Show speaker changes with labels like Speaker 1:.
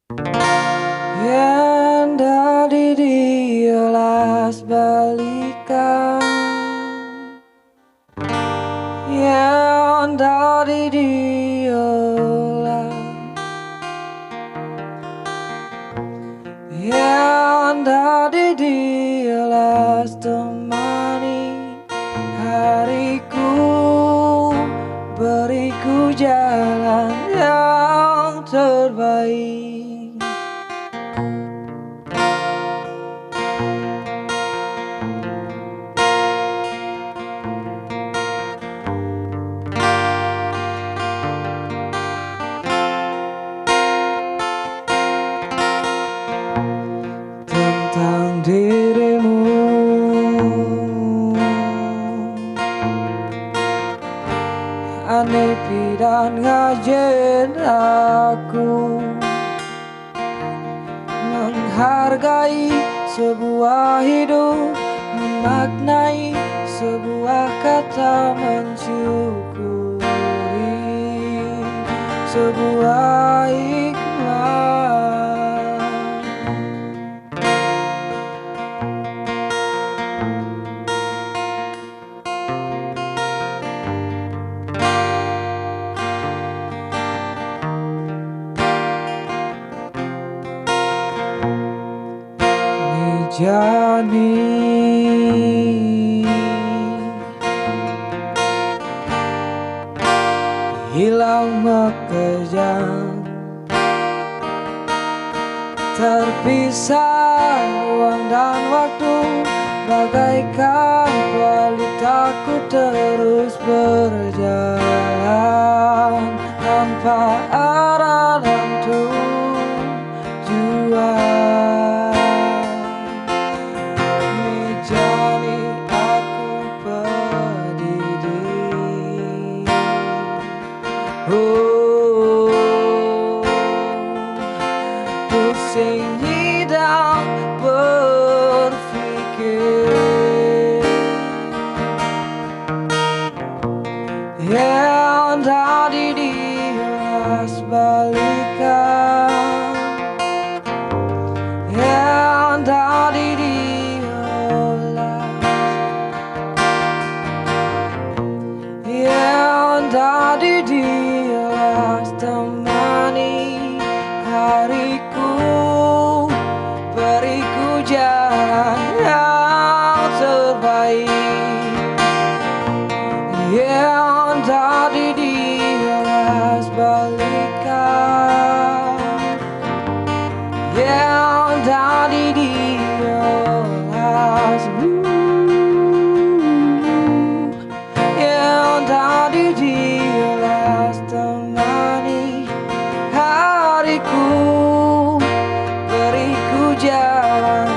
Speaker 1: Yang tadi diulas balikan, yang tadi diulas, yang tadi diulas temani hariku, beriku jalan yang terbaik. Tentang dirimu, aneh dan ngajen aku menghargai sebuah hidup, memaknai sebuah kata, mensyukuri sebuah hikmah. Jani hilang mekejang, terpisah ruang dan waktu, bagaikan pelitaku terus berjalan tanpa arah dan tujuan. Pusing hidang berpikir, yang tadi diulas balikan, yang tadi diulas, yang tadi diulas temani hariku, beriku jalan yang terbaik. Yang tadi diulas balikan, yang tadi diulas, yang tadi diulas temani hariku, beriku jalan